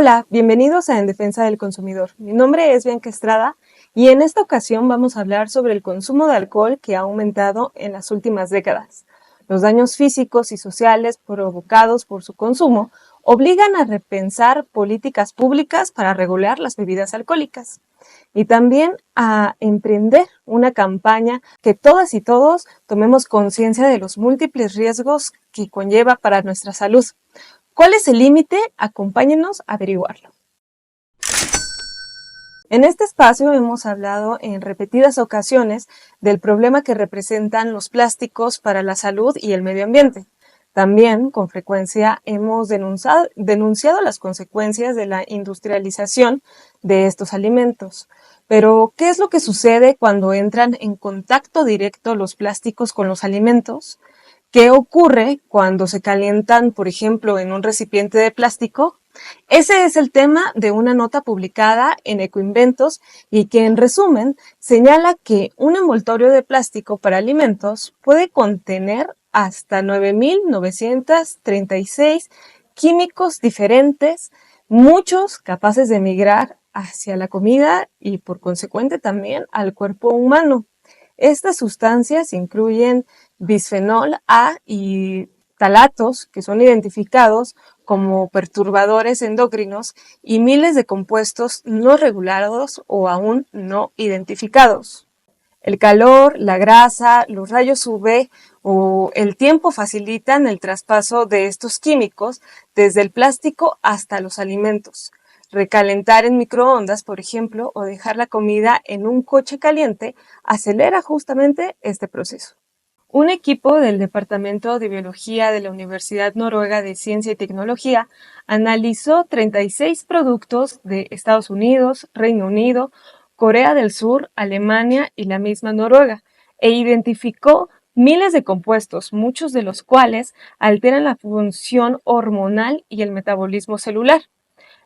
Hola, bienvenidos a En Defensa del Consumidor. Mi nombre es Bianca Estrada y en esta ocasión vamos a hablar sobre el consumo de alcohol que ha aumentado en las últimas décadas. Los daños físicos y sociales provocados por su consumo obligan a repensar políticas públicas para regular las bebidas alcohólicas y también a emprender una campaña que todas y todos tomemos conciencia de los múltiples riesgos que conlleva para nuestra salud. ¿Cuál es el límite? Acompáñenos a averiguarlo. En este espacio hemos hablado en repetidas ocasiones del problema que representan los plásticos para la salud y el medio ambiente. También, con frecuencia, hemos denunciado las consecuencias de la industrialización de estos alimentos. Pero, ¿qué es lo que sucede cuando entran en contacto directo los plásticos con los alimentos? ¿Qué ocurre cuando se calientan, por ejemplo, en un recipiente de plástico? Ese es el tema de una nota publicada en Ecoinventos y que, en resumen, señala que un envoltorio de plástico para alimentos puede contener hasta 9.936 químicos diferentes, muchos capaces de migrar hacia la comida y, por consecuente, también al cuerpo humano. Estas sustancias incluyen bisfenol A y talatos, que son identificados como perturbadores endocrinos, y miles de compuestos no regulados o aún no identificados. El calor, la grasa, los rayos UV o el tiempo facilitan el traspaso de estos químicos desde el plástico hasta los alimentos. Recalentar en microondas, por ejemplo, o dejar la comida en un coche caliente acelera justamente este proceso. Un equipo del Departamento de Biología de la Universidad Noruega de Ciencia y Tecnología analizó 36 productos de Estados Unidos, Reino Unido, Corea del Sur, Alemania y la misma Noruega, e identificó miles de compuestos, muchos de los cuales alteran la función hormonal y el metabolismo celular.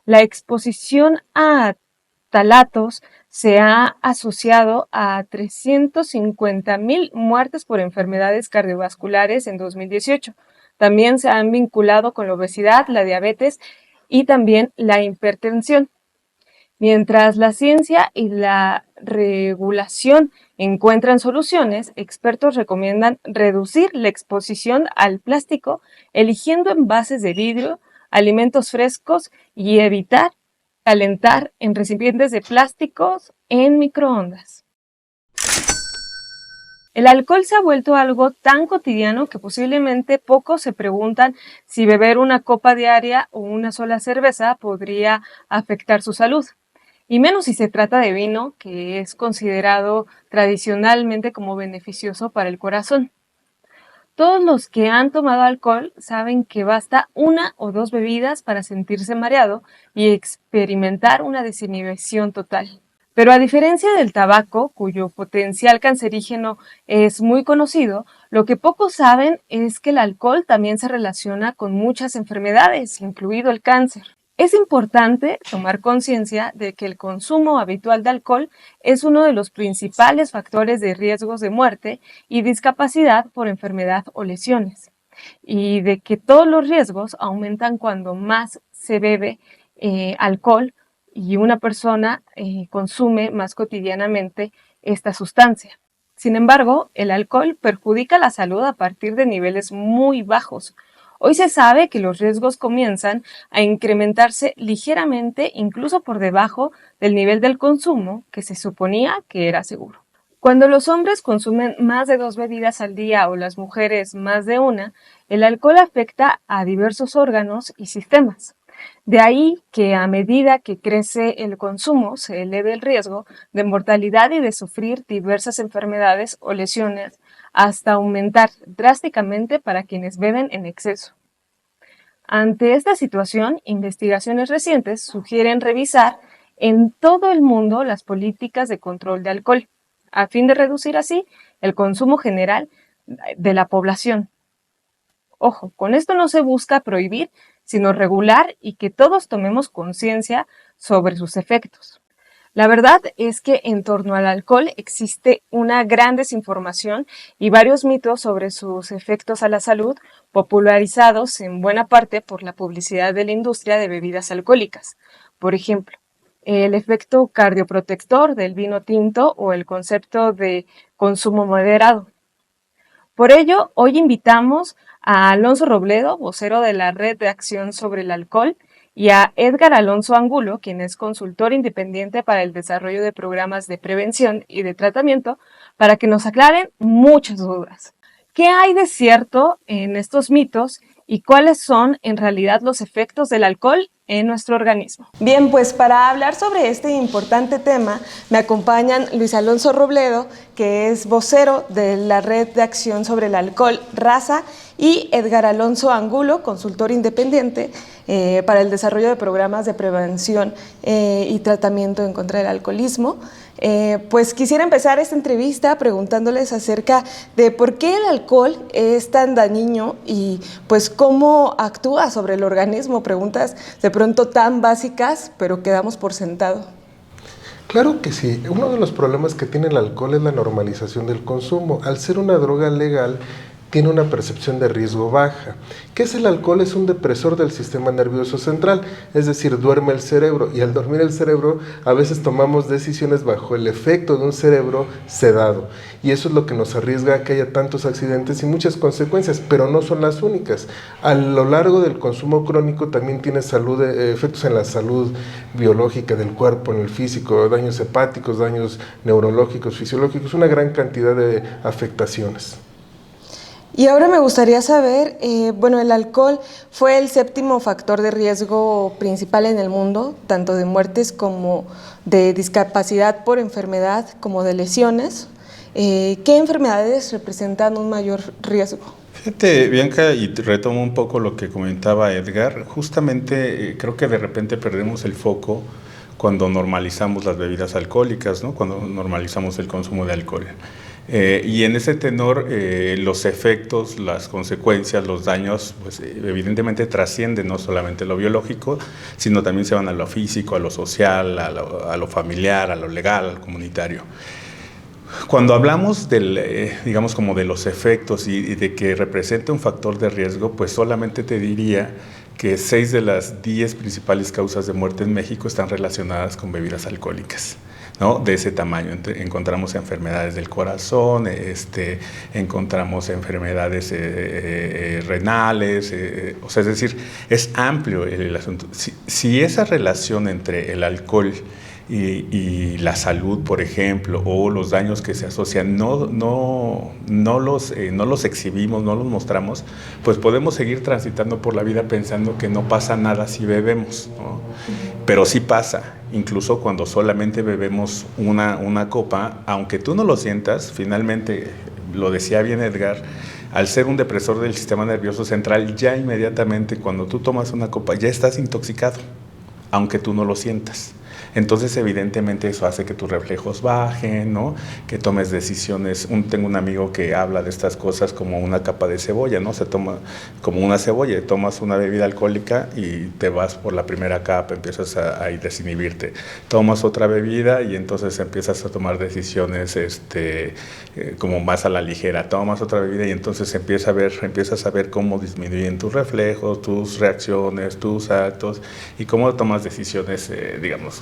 La exposición a talatos se ha asociado a 350,000 muertes por enfermedades cardiovasculares en 2018. También se han vinculado con la obesidad, la diabetes y también la hipertensión. Mientras la ciencia y la regulación encuentran soluciones, expertos recomiendan reducir la exposición al plástico, eligiendo envases de vidrio, alimentos frescos y evitar calentar en recipientes de plásticos en microondas. El alcohol se ha vuelto algo tan cotidiano que posiblemente pocos se preguntan si beber una copa diaria o una sola cerveza podría afectar su salud. Y menos si se trata de vino, que es considerado tradicionalmente como beneficioso para el corazón. Todos los que han tomado alcohol saben que basta una o dos bebidas para sentirse mareado y experimentar una desinhibición total. Pero a diferencia del tabaco, cuyo potencial cancerígeno es muy conocido, lo que pocos saben es que el alcohol también se relaciona con muchas enfermedades, incluido el cáncer. Es importante tomar conciencia de que el consumo habitual de alcohol es uno de los principales factores de riesgos de muerte y discapacidad por enfermedad o lesiones, y de que todos los riesgos aumentan cuando más se bebe alcohol y una persona consume más cotidianamente esta sustancia. Sin embargo, el alcohol perjudica la salud a partir de niveles muy bajos. Hoy se sabe que los riesgos comienzan a incrementarse ligeramente, incluso por debajo del nivel del consumo que se suponía que era seguro. Cuando los hombres consumen más de 2 bebidas al día o las mujeres más de una, el alcohol afecta a diversos órganos y sistemas. De ahí que a medida que crece el consumo se eleve el riesgo de mortalidad y de sufrir diversas enfermedades o lesiones, hasta aumentar drásticamente para quienes beben en exceso. Ante esta situación, investigaciones recientes sugieren revisar en todo el mundo las políticas de control de alcohol, a fin de reducir así el consumo general de la población. Ojo, con esto no se busca prohibir, sino regular y que todos tomemos conciencia sobre sus efectos. La verdad es que en torno al alcohol existe una gran desinformación y varios mitos sobre sus efectos a la salud, popularizados en buena parte por la publicidad de la industria de bebidas alcohólicas. Por ejemplo, el efecto cardioprotector del vino tinto o el concepto de consumo moderado. Por ello, hoy invitamos a Alonso Robledo, vocero de la Red de Acción sobre el Alcohol, y a Edgar Alonso Angulo, quien es consultor independiente para el desarrollo de programas de prevención y de tratamiento, para que nos aclaren muchas dudas. ¿Qué hay de cierto en estos mitos y cuáles son en realidad los efectos del alcohol en nuestro organismo? Bien, pues para hablar sobre este importante tema me acompañan Luis Alonso Robledo, que es vocero de la Red de Acción sobre el Alcohol, RASA, y Edgar Alonso Angulo, consultor independiente para el desarrollo de programas de prevención y tratamiento en contra del alcoholismo. Pues quisiera empezar esta entrevista preguntándoles acerca de por qué el alcohol es tan dañino y pues cómo actúa sobre el organismo. Preguntas de pronto tan básicas, pero que damos por sentado. Claro que sí. Uno de los problemas que tiene el alcohol es la normalización del consumo. Al ser una droga legal, tiene una percepción de riesgo baja. ¿Qué es el alcohol? Es un depresor del sistema nervioso central, es decir, duerme el cerebro, y al dormir el cerebro a veces tomamos decisiones bajo el efecto de un cerebro sedado, y eso es lo que nos arriesga a que haya tantos accidentes y muchas consecuencias, pero no son las únicas. A lo largo del consumo crónico también tiene efectos en la salud biológica del cuerpo, en el físico, daños hepáticos, daños neurológicos, fisiológicos, una gran cantidad de afectaciones. Y ahora me gustaría saber, el alcohol fue el 7º factor de riesgo principal en el mundo, tanto de muertes como de discapacidad por enfermedad, como de lesiones. ¿Qué enfermedades representan un mayor riesgo? Fíjate, Bianca, y retomo un poco lo que comentaba Edgar, justamente creo que de repente perdemos el foco cuando normalizamos las bebidas alcohólicas, ¿no? Cuando normalizamos el consumo de alcohol. Y en ese tenor, los efectos, las consecuencias, los daños, pues evidentemente trascienden no solamente lo biológico, sino también se van a lo físico, a lo social, a lo familiar, a lo legal, al comunitario. Cuando hablamos digamos como de los efectos y de que representa un factor de riesgo, pues solamente te diría que 6 de las 10 principales causas de muerte en México están relacionadas con bebidas alcohólicas, ¿no? De ese tamaño. Encontramos enfermedades del corazón, encontramos enfermedades renales, o sea, es decir, es amplio el asunto. Si esa relación entre el alcohol y la salud, por ejemplo, o los daños que se asocian, no los exhibimos, no los mostramos, pues podemos seguir transitando por la vida pensando que no pasa nada si bebemos, ¿no? Pero sí pasa, incluso cuando solamente bebemos una copa, aunque tú no lo sientas, finalmente, lo decía bien Edgar, al ser un depresor del sistema nervioso central, ya inmediatamente cuando tú tomas una copa ya estás intoxicado, aunque tú no lo sientas. Entonces, evidentemente, eso hace que tus reflejos bajen, ¿no? Que tomes decisiones. Tengo un amigo que habla de estas cosas como una capa de cebolla, ¿no? Se toma como una cebolla, tomas una bebida alcohólica y te vas por la primera capa, empiezas a desinhibirte. Tomas otra bebida y entonces empiezas a tomar decisiones como más a la ligera. Tomas otra bebida y entonces empiezas a ver cómo disminuyen tus reflejos, tus reacciones, tus actos y cómo tomas decisiones, digamos,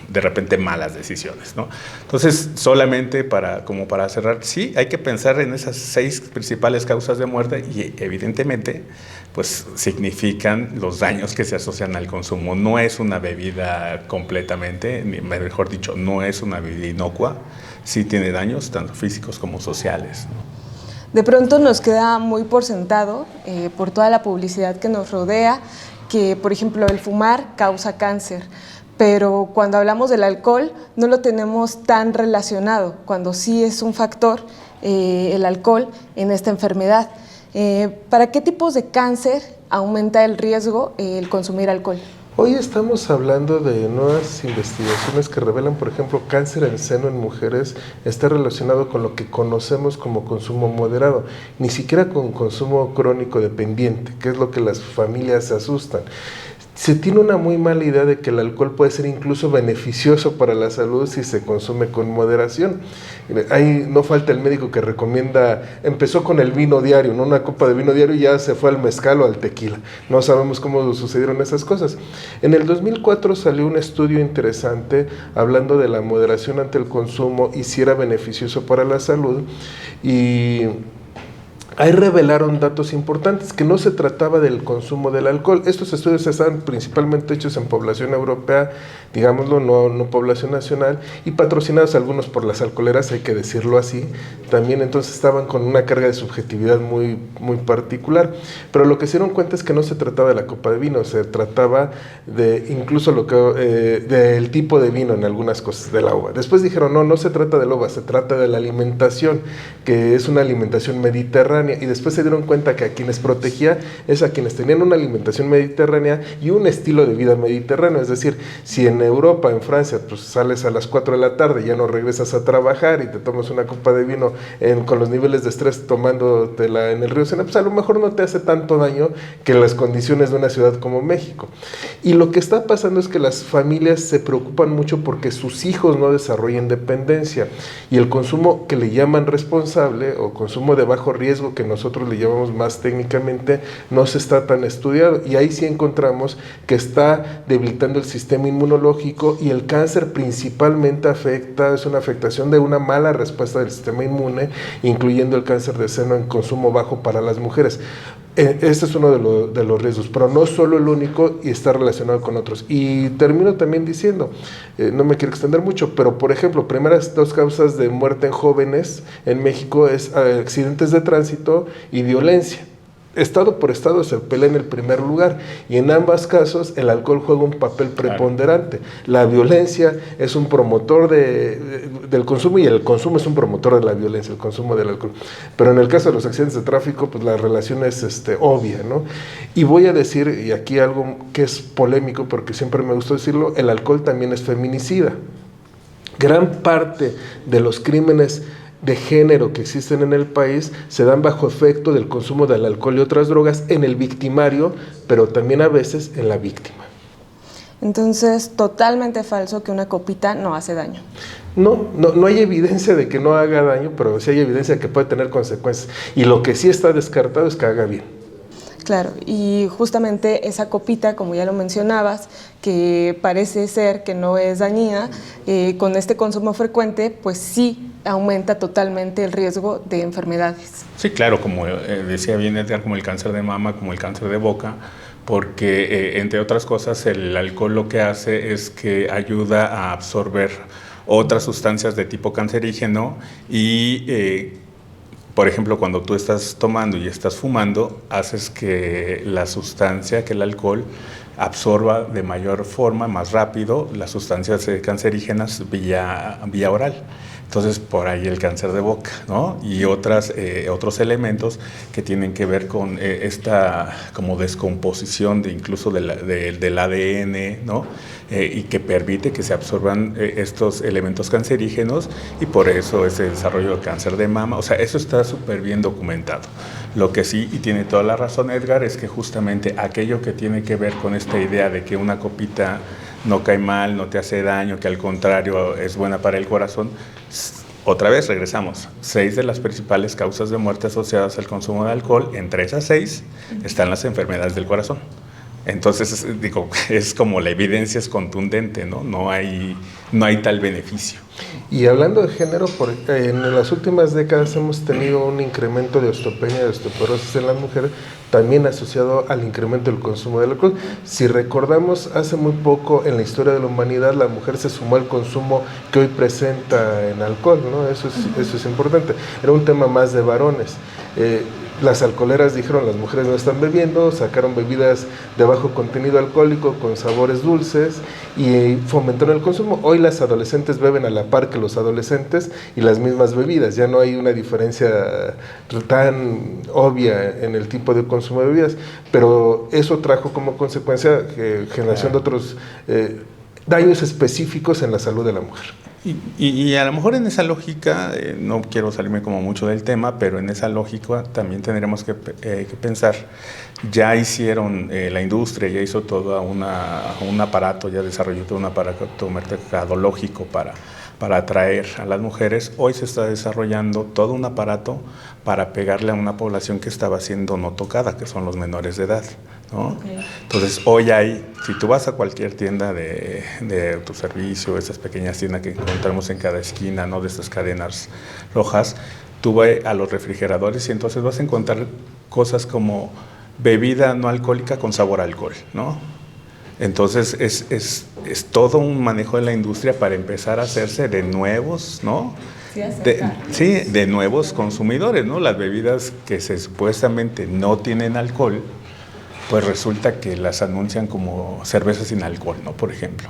de repente malas decisiones, ¿no? Entonces, solamente para cerrar, sí, hay que pensar en esas 6 principales causas de muerte y evidentemente, pues significan los daños que se asocian al consumo. No es una bebida completamente, mejor dicho, no es una bebida inocua, sí tiene daños tanto físicos como sociales, ¿no? De pronto nos queda muy por sentado, por toda la publicidad que nos rodea, que, por ejemplo, el fumar causa cáncer. Pero cuando hablamos del alcohol no lo tenemos tan relacionado, cuando sí es un factor el alcohol en esta enfermedad. ¿Para qué tipos de cáncer aumenta el riesgo el consumir alcohol? Hoy estamos hablando de nuevas investigaciones que revelan, por ejemplo, cáncer en seno en mujeres está relacionado con lo que conocemos como consumo moderado, ni siquiera con consumo crónico dependiente, que es lo que las familias se asustan. Se tiene una muy mala idea de que el alcohol puede ser incluso beneficioso para la salud si se consume con moderación. Ahí no falta el médico que recomienda, empezó con el vino diario, ¿no? Una copa de vino diario, y ya se fue al mezcal o al tequila. No sabemos cómo sucedieron esas cosas. En el 2004 salió un estudio interesante hablando de la moderación ante el consumo y si era beneficioso para la salud, y ahí revelaron datos importantes, que no se trataba del consumo del alcohol. Estos estudios están principalmente hechos en población europea, digámoslo, no población nacional, y patrocinados algunos por las alcoholeras, hay que decirlo así. También entonces estaban con una carga de subjetividad muy particular. Pero lo que se dieron cuenta es que no se trataba de la copa de vino, se trataba de incluso del tipo de vino en algunas cosas, de la uva. Después dijeron, no se trata de la uva, se trata de la alimentación, que es una alimentación mediterránea. Y después se dieron cuenta que a quienes protegía es a quienes tenían una alimentación mediterránea y un estilo de vida mediterráneo. Es decir, si en Europa, en Francia, pues sales a las 4 de la tarde, ya no regresas a trabajar y te tomas una copa de vino con los niveles de estrés tomándotela en el río Sena, pues a lo mejor no te hace tanto daño que en las condiciones de una ciudad como México. Y lo que está pasando es que las familias se preocupan mucho porque sus hijos no desarrollen dependencia, y el consumo que le llaman responsable o consumo de bajo riesgo, que nosotros le llamamos más técnicamente, no se está tan estudiado, y ahí sí encontramos que está debilitando el sistema inmunológico, y el cáncer principalmente es una afectación de una mala respuesta del sistema inmune, incluyendo el cáncer de seno en consumo bajo para las mujeres. Este es uno de los riesgos, pero no solo el único, y está relacionado con otros. Y termino también diciendo, no me quiero extender mucho, pero por ejemplo, primeras 2 causas de muerte en jóvenes en México es accidentes de tránsito y violencia. Estado por estado se pelea en el primer lugar, y en ambos casos el alcohol juega un papel preponderante. La violencia es un promotor del consumo, y el consumo es un promotor de la violencia, el consumo del alcohol. Pero en el caso de los accidentes de tráfico, pues la relación es obvia, ¿no? Y voy a decir, y aquí algo que es polémico, porque siempre me gustó decirlo, el alcohol también es feminicida. Gran parte de los crímenes de género que existen en el país se dan bajo efecto del consumo del alcohol y otras drogas en el victimario, pero también a veces en la víctima. Entonces, totalmente falso que una copita no hace daño. No hay evidencia de que no haga daño, pero sí hay evidencia de que puede tener consecuencias. Y lo que sí está descartado es que haga bien. Claro, y justamente esa copita, como ya lo mencionabas, que parece ser que no es dañina, con este consumo frecuente, pues sí aumenta totalmente el riesgo de enfermedades. Sí, claro, como decía bien Edgar, como el cáncer de mama, como el cáncer de boca, porque entre otras cosas el alcohol lo que hace es que ayuda a absorber otras sustancias de tipo cancerígeno y por ejemplo, cuando tú estás tomando y estás fumando, haces que la sustancia, que el alcohol, absorba de mayor forma, más rápido, las sustancias cancerígenas vía oral. Entonces, por ahí el cáncer de boca, ¿no? Y otros elementos que tienen que ver con esta como descomposición incluso del ADN, ¿no? Y que permite que se absorban estos elementos cancerígenos, y por eso ese desarrollo del cáncer de mama. O sea, eso está súper bien documentado. Lo que sí, y tiene toda la razón Edgar, es que justamente aquello que tiene que ver con esta idea de que una copita no cae mal, no te hace daño, que al contrario es buena para el corazón. Otra vez regresamos, 6 de las principales causas de muerte asociadas al consumo de alcohol, entre esas 6 están las enfermedades del corazón. Entonces, digo, es como la evidencia es contundente, ¿no? No hay tal beneficio. Y hablando de género, en las últimas décadas hemos tenido un incremento de osteopenia y de osteoporosis en las mujeres, también asociado al incremento del consumo del alcohol. Si recordamos, hace muy poco en la historia de la humanidad, la mujer se sumó al consumo que hoy presenta en alcohol, ¿no? Eso es importante. Era un tema más de varones. Las alcoholeras dijeron, las mujeres no están bebiendo, sacaron bebidas de bajo contenido alcohólico con sabores dulces y fomentaron el consumo. Hoy las adolescentes beben a la par que los adolescentes y las mismas bebidas. Ya no hay una diferencia tan obvia en el tipo de consumo de bebidas, pero eso trajo como consecuencia generación de otros daños específicos en la salud de la mujer. Y a lo mejor en esa lógica, no quiero salirme como mucho del tema, pero en esa lógica también tendremos que pensar, ya hicieron, la industria ya hizo todo un aparato, ya desarrolló todo un aparato mercadológico para atraer a las mujeres. Hoy se está desarrollando todo un aparato para pegarle a una población que estaba siendo no tocada, que son los menores de edad, ¿no? Okay. Entonces, hoy si tú vas a cualquier tienda de autoservicio, esas pequeñas tiendas que encontramos en cada esquina, ¿no?, de estas cadenas rojas, tú vas a los refrigeradores y entonces vas a encontrar cosas como bebida no alcohólica con sabor a alcohol, ¿no? Entonces es todo un manejo de la industria para empezar a hacerse de nuevos, ¿no? De nuevos consumidores, ¿no? Las bebidas que supuestamente no tienen alcohol, pues resulta que las anuncian como cervezas sin alcohol, ¿no? Por ejemplo,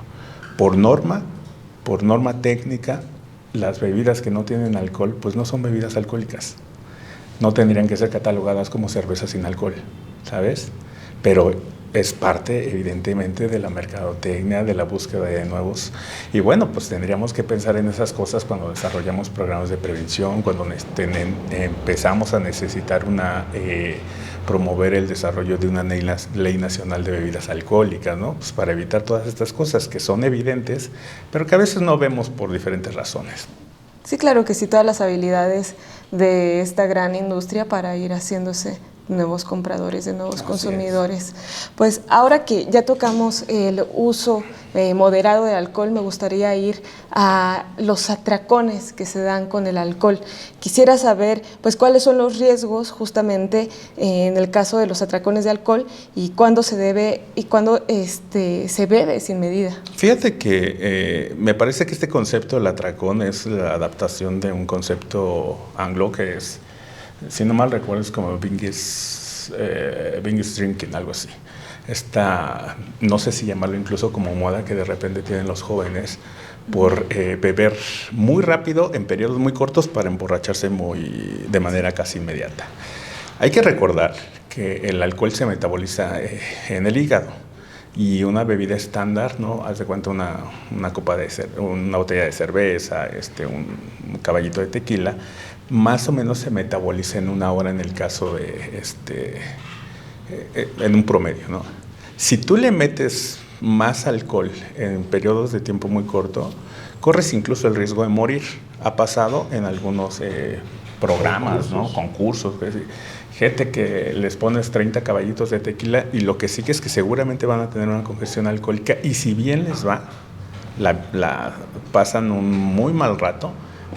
por norma técnica, las bebidas que no tienen alcohol, pues no son bebidas alcohólicas. No tendrían que ser catalogadas como cervezas sin alcohol, ¿sabes? Pero es parte, evidentemente, de la mercadotecnia, de la búsqueda de nuevos. Y bueno, pues tendríamos que pensar en esas cosas cuando desarrollamos programas de prevención, cuando empezamos a necesitar promover el desarrollo de una ley nacional de bebidas alcohólicas, ¿no? Pues para evitar todas estas cosas que son evidentes, pero que a veces no vemos por diferentes razones. Sí, claro que sí, todas las habilidades de esta gran industria para ir haciéndose nuevos compradores, de nuevos consumidores. Pues ahora que ya tocamos el uso moderado de alcohol, me gustaría ir a los atracones que se dan con el alcohol. Quisiera saber pues cuáles son los riesgos justamente en el caso de los atracones de alcohol y cuándo se debe y cuándo se bebe sin medida. Fíjate que me parece que este concepto del atracón es la adaptación de un concepto anglo que es, si no mal recuerdo, es como binge drinking, algo así. No sé si llamarlo incluso como moda que de repente tienen los jóvenes por beber muy rápido en periodos muy cortos para emborracharse de manera casi inmediata. Hay que recordar que el alcohol se metaboliza en el hígado y una bebida estándar, ¿no? Haz de cuenta una botella de cerveza, un caballito de tequila, más o menos se metaboliza en 1 hora en el caso de en un promedio, ¿no? Si tú le metes más alcohol en periodos de tiempo muy corto, corres incluso el riesgo de morir. Ha pasado en algunos programas, ¿no? Concursos, gente que les pones 30 caballitos de tequila y lo que sigue es que seguramente van a tener una congestión alcohólica y si bien les va, pasan un muy mal rato,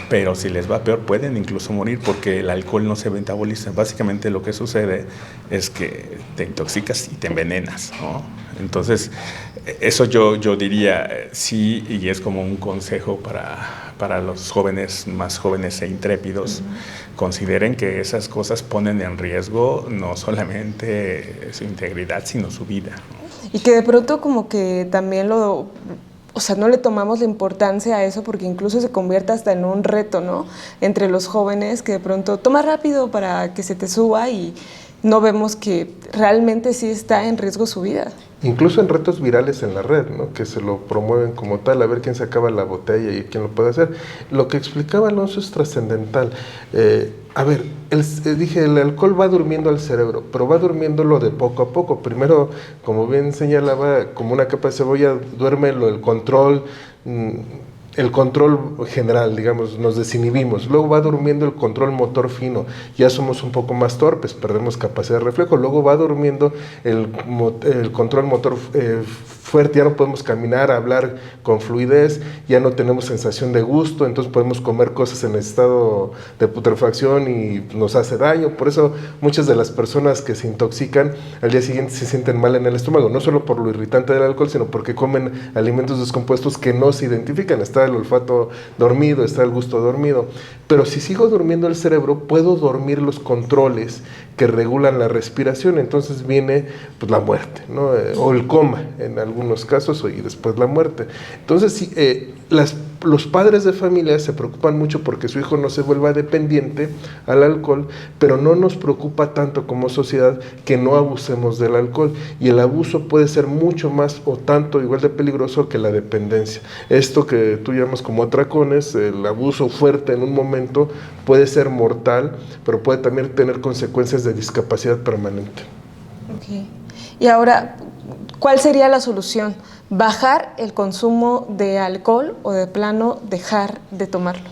pero si les va peor pueden incluso morir porque el alcohol no se metaboliza. Básicamente lo que sucede es que te intoxicas y te envenenas, ¿no? Entonces, eso yo diría sí, y es como un consejo para los jóvenes, más jóvenes e intrépidos, consideren que esas cosas ponen en riesgo no solamente su integridad, sino su vida, ¿no? Y que de pronto como que también no le tomamos la importancia a eso porque incluso se convierte hasta en un reto, ¿no? Entre los jóvenes que de pronto toma rápido para que se te suba y no vemos que realmente sí está en riesgo su vida. Incluso en retos virales en la red, ¿no? Que se lo promueven como tal, a ver quién se acaba la botella y quién lo puede hacer. Lo que explicaba Alonso es trascendental. Dije, el alcohol va durmiendo al cerebro, pero va durmiéndolo de poco a poco. Primero, como bien señalaba, como una capa de cebolla, duerme el control general, digamos, nos desinhibimos. Luego va durmiendo el control motor fino, ya somos un poco más torpes, perdemos capacidad de reflejo. Luego va durmiendo el control motor fuerte, ya no podemos caminar, hablar con fluidez, ya no tenemos sensación de gusto, entonces podemos comer cosas en estado de putrefacción y nos hace daño. Por eso muchas de las personas que se intoxican al día siguiente se sienten mal en el estómago, no solo por lo irritante del alcohol, sino porque comen alimentos descompuestos que no se identifican. Está el olfato dormido, está el gusto dormido, pero si sigo durmiendo el cerebro, puedo dormir los controles que regulan la respiración, entonces viene pues la muerte, ¿no? O el coma en algún algunos casos y después la muerte. Entonces, sí, los padres de familia se preocupan mucho porque su hijo no se vuelva dependiente al alcohol, pero no nos preocupa tanto como sociedad que no abusemos del alcohol, y el abuso puede ser mucho más o tanto igual de peligroso que la dependencia. Esto que tú llamas como atracones, el abuso fuerte en un momento puede ser mortal, pero puede también tener consecuencias de discapacidad permanente. Okay. Y ahora, ¿cuál sería la solución? ¿Bajar el consumo de alcohol o de plano dejar de tomarlo?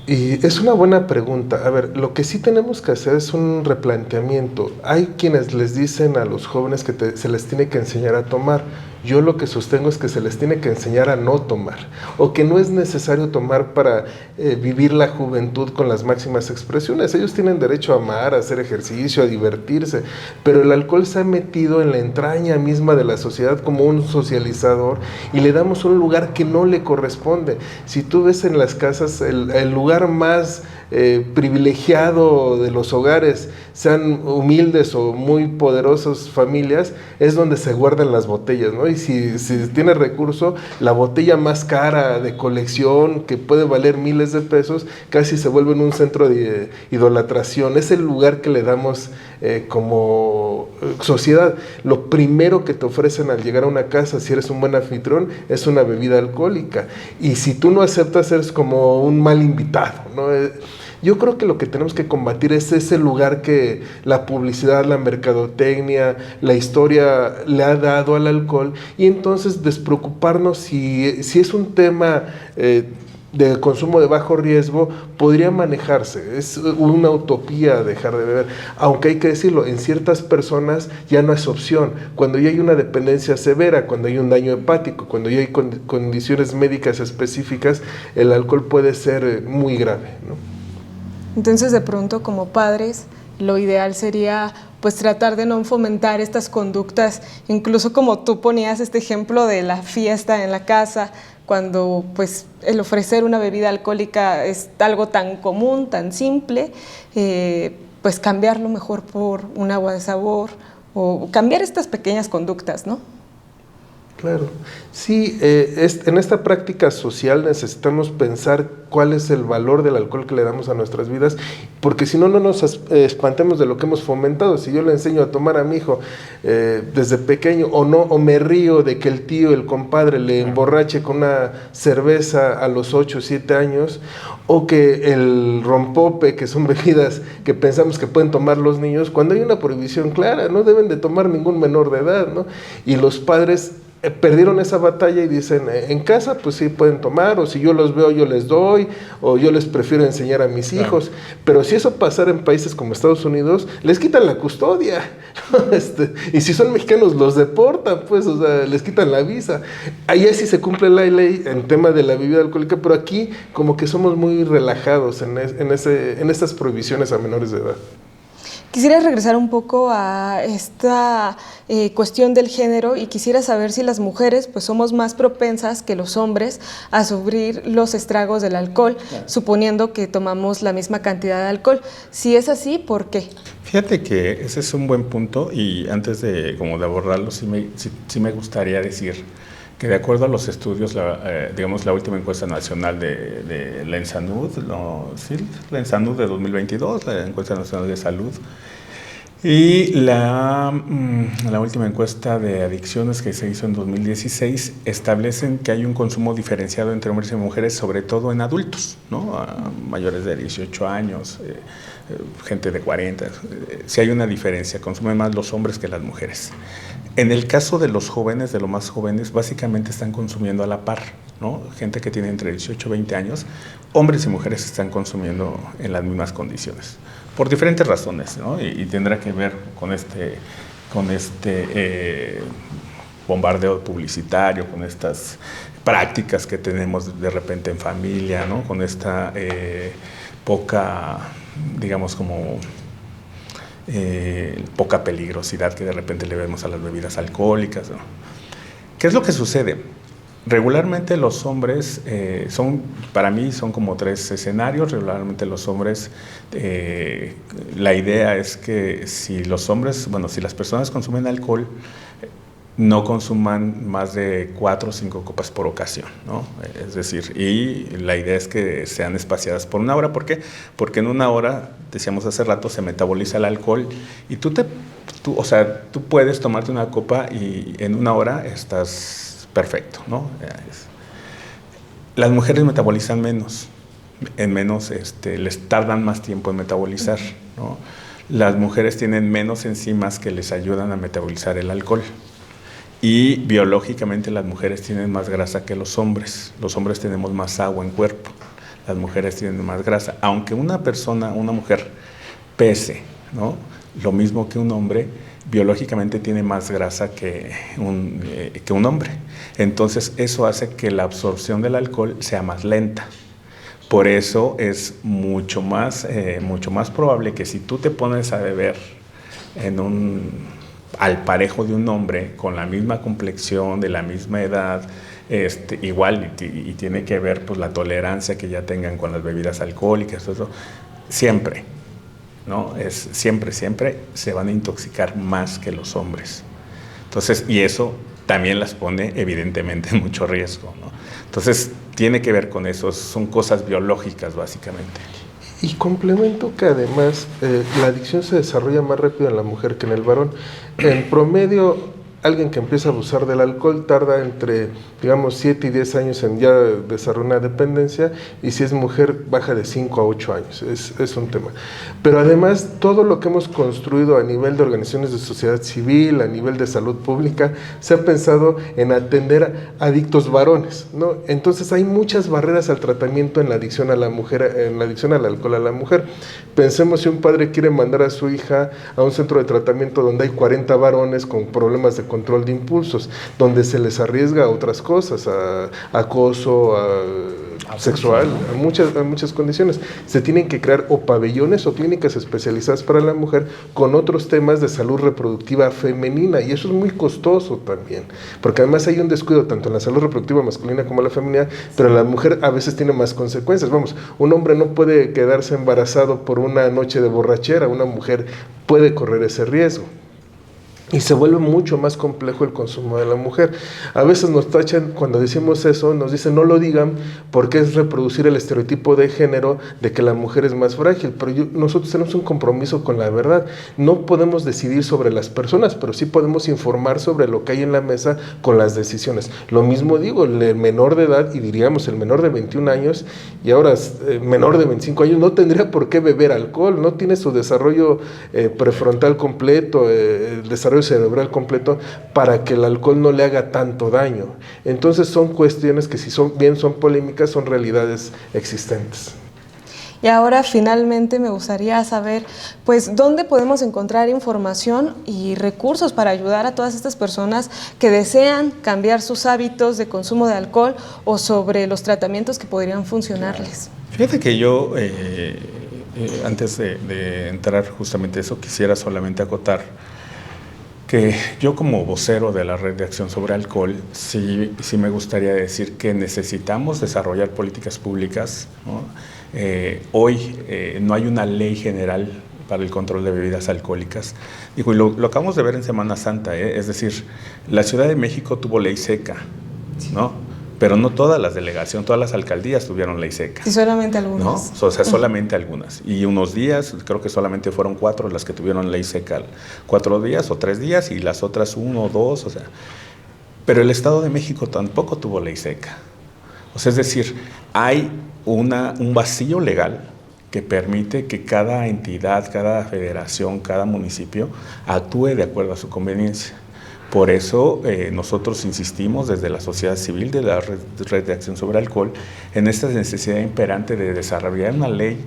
Y es una buena pregunta. A ver, lo que sí tenemos que hacer es un replanteamiento. Hay quienes les dicen a los jóvenes que se les tiene que enseñar a tomar. Yo lo que sostengo es que se les tiene que enseñar a no tomar, o que no es necesario tomar para vivir la juventud con las máximas expresiones. Ellos tienen derecho a amar, a hacer ejercicio, a divertirse, pero el alcohol se ha metido en la entraña misma de la sociedad como un socializador, y le damos un lugar que no le corresponde. Si tú ves en las casas, el lugar más privilegiado de los hogares, sean humildes o muy poderosas familias, es donde se guardan las botellas, ¿no? Y si tienes recurso, la botella más cara de colección, que puede valer miles de pesos, casi se vuelve en un centro de idolatración. Es el lugar que le damos como sociedad. Lo primero que te ofrecen al llegar a una casa, si eres un buen anfitrión, es una bebida alcohólica, y si tú no aceptas, eres como un mal invitado, ¿no? Yo creo que lo que tenemos que combatir es ese lugar que la publicidad, la mercadotecnia, la historia le ha dado al alcohol, y entonces despreocuparnos si es un tema de consumo de bajo riesgo, podría manejarse. Es una utopía dejar de beber, aunque hay que decirlo, en ciertas personas ya no es opción. Cuando ya hay una dependencia severa, cuando hay un daño hepático, cuando ya hay condiciones médicas específicas, el alcohol puede ser muy grave, ¿no? Entonces, de pronto, como padres, lo ideal sería pues tratar de no fomentar estas conductas, incluso como tú ponías este ejemplo de la fiesta en la casa, cuando pues el ofrecer una bebida alcohólica es algo tan común, tan simple, pues cambiarlo mejor por un agua de sabor, o cambiar estas pequeñas conductas, ¿no? Claro, sí, en esta práctica social necesitamos pensar cuál es el valor del alcohol que le damos a nuestras vidas, porque si no, no nos espantemos de lo que hemos fomentado. Si yo le enseño a tomar a mi hijo desde pequeño, o me río de que el tío, el compadre le emborrache con una cerveza a los 8 o 7 años, o que el rompope, que son bebidas que pensamos que pueden tomar los niños, cuando hay una prohibición clara, no deben de tomar ningún menor de edad, ¿no? Y los padres perdieron esa batalla y dicen, en casa pues sí pueden tomar, o si yo los veo yo les doy, o yo les prefiero enseñar a mis hijos. Pero si eso pasara en países como Estados Unidos, les quitan la custodia, y si son mexicanos los deportan, pues, o sea, les quitan la visa. Allá sí se cumple la ley en tema de la bebida alcohólica, pero aquí como que somos muy relajados en estas prohibiciones a menores de edad. Quisiera regresar un poco a esta cuestión del género, y quisiera saber si las mujeres pues somos más propensas que los hombres a sufrir los estragos del alcohol, claro, suponiendo que tomamos la misma cantidad de alcohol. Si es así, ¿por qué? Fíjate que ese es un buen punto, y antes de abordarlo, sí me gustaría decir que de acuerdo a los estudios, la última encuesta nacional de la ENSANUD, la ENSANUD de 2022, la encuesta nacional de salud, y la última encuesta de adicciones que se hizo en 2016, establecen que hay un consumo diferenciado entre hombres y mujeres, sobre todo en adultos, ¿no? Mayores de 18 años, gente de 40, sí hay una diferencia, consumen más los hombres que las mujeres. En el caso de los jóvenes, de los más jóvenes, básicamente están consumiendo a la par, ¿no? Gente que tiene entre 18 y 20 años, hombres y mujeres están consumiendo en las mismas condiciones, por diferentes razones, ¿no? Y tendrá que ver con este bombardeo publicitario, con estas prácticas que tenemos de repente en familia, ¿no? Con esta poca, digamos, como poca peligrosidad que de repente le vemos a las bebidas alcohólicas, ¿no? ¿Qué es lo que sucede? Regularmente los hombres para mí son como 3 escenarios. Regularmente los hombres, la idea es que si las personas consumen alcohol, no consuman más de 4 o 5 copas por ocasión, ¿no? Es decir, y la idea es que sean espaciadas por 1 hora. ¿Por qué? Porque en 1 hora, decíamos hace rato, se metaboliza el alcohol y tú puedes tomarte una copa y en 1 hora estás perfecto, ¿no? Las mujeres metabolizan menos, les tardan más tiempo en metabolizar, ¿no? Las mujeres tienen menos enzimas que les ayudan a metabolizar el alcohol. Y biológicamente las mujeres tienen más grasa que los hombres. Los hombres tenemos más agua en cuerpo, las mujeres tienen más grasa. Aunque una mujer pese, ¿no?, lo mismo que un hombre, biológicamente tiene más grasa que un hombre. Entonces eso hace que la absorción del alcohol sea más lenta. Por eso es mucho más probable que si tú te pones a beber al parejo de un hombre con la misma complexión, de la misma edad, igual, y tiene que ver pues la tolerancia que ya tengan con las bebidas alcohólicas, eso, siempre, ¿no? Siempre se van a intoxicar más que los hombres. Entonces, y eso también las pone evidentemente en mucho riesgo, ¿no? Entonces, tiene que ver con eso, son cosas biológicas básicamente. Y complemento que además la adicción se desarrolla más rápido en la mujer que en el varón. En promedio, alguien que empieza a abusar del alcohol tarda entre, digamos, 7 y 10 años en ya desarrollar una dependencia, y si es mujer baja de 5 a 8 años, es un tema. Pero además, todo lo que hemos construido a nivel de organizaciones de sociedad civil, a nivel de salud pública, se ha pensado en atender a adictos varones, ¿no? Entonces hay muchas barreras al tratamiento en la adicción a la mujer, en la adicción al alcohol a la mujer. Pensemos si un padre quiere mandar a su hija a un centro de tratamiento donde hay 40 varones con problemas de control de impulsos, donde se les arriesga a otras cosas, a acoso, a sexual, a muchas condiciones. Se tienen que crear o pabellones o clínicas especializadas para la mujer con otros temas de salud reproductiva femenina, y eso es muy costoso también, porque además hay un descuido tanto en la salud reproductiva masculina como la femenina, pero la mujer a veces tiene más consecuencias. Vamos, un hombre no puede quedarse embarazado por una noche de borrachera, una mujer puede correr ese riesgo. Y se vuelve mucho más complejo el consumo de la mujer. A veces nos tachan, cuando decimos eso, nos dicen no lo digan porque es reproducir el estereotipo de género de que la mujer es más frágil, pero nosotros tenemos un compromiso con la verdad. No podemos decidir sobre las personas, pero sí podemos informar sobre lo que hay en la mesa con las decisiones. Lo mismo digo, el menor de edad, y diríamos el menor de 21 años, y ahora menor de 25 años, no tendría por qué beber alcohol, no tiene su desarrollo prefrontal completo, el desarrollo cerebral completo para que el alcohol no le haga tanto daño. Entonces son cuestiones que si son polémicas, son realidades existentes. Y ahora finalmente me gustaría saber, pues, ¿dónde podemos encontrar información y recursos para ayudar a todas estas personas que desean cambiar sus hábitos de consumo de alcohol o sobre los tratamientos que podrían funcionarles? Fíjate que yo, antes de entrar justamente a eso, quisiera solamente acotar que yo como vocero de la Red de Acción sobre Alcohol, sí me gustaría decir que necesitamos desarrollar políticas públicas, ¿no? Hoy no hay una ley general para el control de bebidas alcohólicas. Digo, y lo acabamos de ver en Semana Santa, es decir, la Ciudad de México tuvo ley seca, ¿no? Pero no todas las delegaciones, todas las alcaldías tuvieron ley seca. Sí, solamente algunas. ¿No? O sea, solamente algunas. Y unos días, creo que solamente fueron 4 las que tuvieron ley seca. 4 días o 3 días, y las otras 1 o 2, o sea. Pero el Estado de México tampoco tuvo ley seca. O sea, es decir, hay un vacío legal que permite que cada entidad, cada federación, cada municipio actúe de acuerdo a su conveniencia. Por eso nosotros insistimos desde la sociedad civil de la Red de Acción sobre Alcohol en esta necesidad imperante de desarrollar una ley,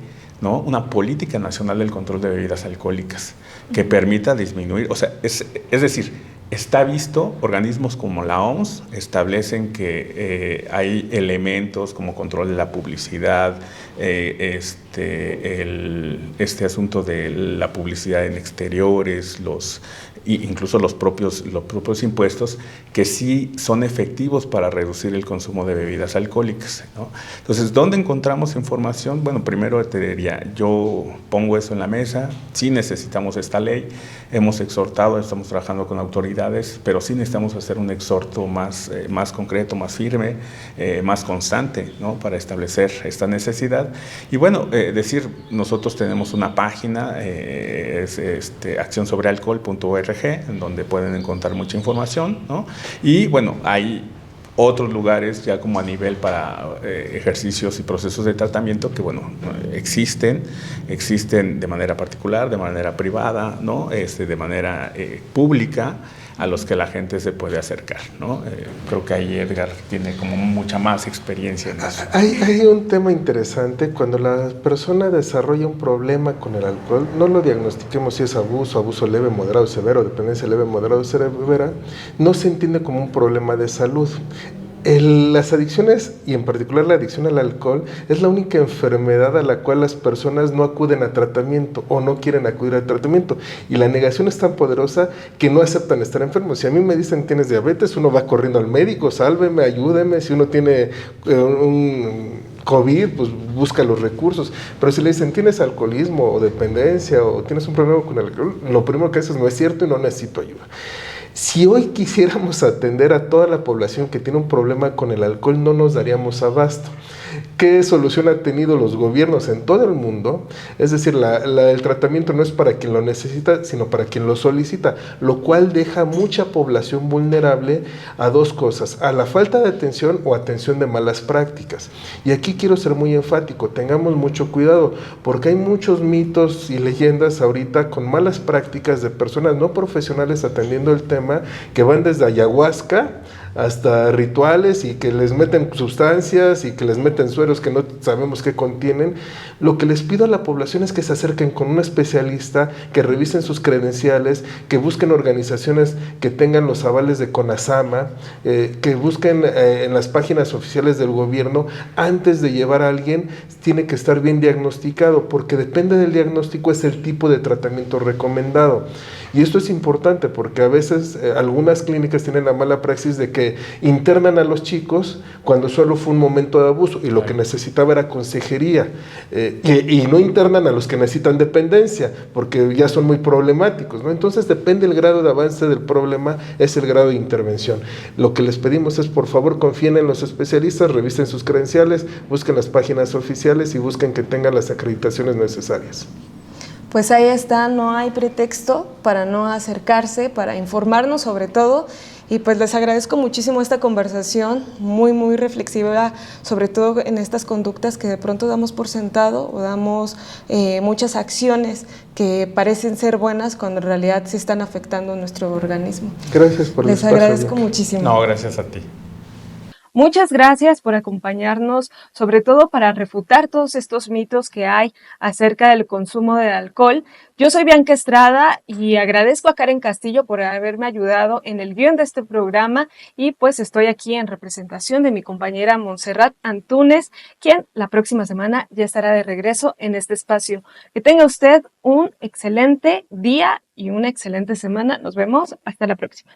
¿no? Una política nacional del control de bebidas alcohólicas que permita disminuir, o sea, es decir, está visto, organismos como la OMS establecen que hay elementos como control de la publicidad, este asunto de la publicidad en exteriores, incluso los propios impuestos, que sí son efectivos para reducir el consumo de bebidas alcohólicas, ¿no? Entonces, ¿dónde encontramos información? Bueno, primero te diría, yo pongo eso en la mesa, sí necesitamos esta ley, hemos exhortado, estamos trabajando con autoridades, pero sí necesitamos hacer un exhorto más concreto, más firme, más constante, ¿no? Para establecer esta necesidad. Y bueno, nosotros tenemos una página, es accionsobrealcohol.org, en donde pueden encontrar mucha información, ¿no? Y bueno, hay otros lugares ya como a nivel para ejercicios y procesos de tratamiento que, bueno, existen de manera particular, de manera privada, ¿no? De manera pública, a los que la gente se puede acercar, ¿no? Creo que ahí Edgar tiene como mucha más experiencia en eso. Hay un tema interesante. Cuando la persona desarrolla un problema con el alcohol, no lo diagnostiquemos si es abuso leve, moderado, severo, dependencia leve, moderado, severa, no se entiende como un problema de salud. Las adicciones, y en particular la adicción al alcohol, es la única enfermedad a la cual las personas no acuden a tratamiento o no quieren acudir al tratamiento. Y la negación es tan poderosa que no aceptan estar enfermos. Si a mí me dicen tienes diabetes, uno va corriendo al médico, sálveme, ayúdeme. Si uno tiene un COVID, pues busca los recursos. Pero si le dicen tienes alcoholismo o dependencia o tienes un problema con el alcohol, lo primero que haces no es cierto y no necesito ayuda. Si hoy quisiéramos atender a toda la población que tiene un problema con el alcohol, no nos daríamos abasto. ¿Qué solución han tenido los gobiernos en todo el mundo? Es decir, el tratamiento no es para quien lo necesita, sino para quien lo solicita, lo cual deja mucha población vulnerable a dos cosas: a la falta de atención o atención de malas prácticas. Y aquí quiero ser muy enfático, tengamos mucho cuidado, porque hay muchos mitos y leyendas ahorita con malas prácticas de personas no profesionales atendiendo el tema, que van desde ayahuasca hasta rituales y que les meten sustancias y que les meten sueros que no sabemos qué contienen. Lo que les pido a la población es que se acerquen con un especialista, que revisen sus credenciales, que busquen organizaciones que tengan los avales de CONASAMA, que busquen en las páginas oficiales del gobierno. Antes de llevar a alguien, tiene que estar bien diagnosticado, porque depende del diagnóstico es el tipo de tratamiento recomendado. Y esto es importante porque a veces algunas clínicas tienen la mala praxis de que internan a los chicos cuando solo fue un momento de abuso y lo que necesitaba era consejería, y no internan a los que necesitan dependencia porque ya son muy problemáticos, ¿no? Entonces depende el grado de avance del problema, es el grado de intervención. Lo que les pedimos es, por favor, confíen en los especialistas, revisen sus credenciales, busquen las páginas oficiales y busquen que tengan las acreditaciones necesarias. Pues ahí está, no hay pretexto para no acercarse, para informarnos sobre todo. Y pues les agradezco muchísimo esta conversación, muy, muy reflexiva, sobre todo en estas conductas que de pronto damos por sentado o damos muchas acciones que parecen ser buenas cuando en realidad sí están afectando nuestro organismo. Gracias por el espacio. Les agradezco muchísimo. No, gracias a ti. Muchas gracias por acompañarnos, sobre todo para refutar todos estos mitos que hay acerca del consumo de alcohol. Yo soy Bianca Estrada y agradezco a Karen Castillo por haberme ayudado en el guión de este programa, y pues estoy aquí en representación de mi compañera Montserrat Antúnez, quien la próxima semana ya estará de regreso en este espacio. Que tenga usted un excelente día y una excelente semana. Nos vemos. Hasta la próxima.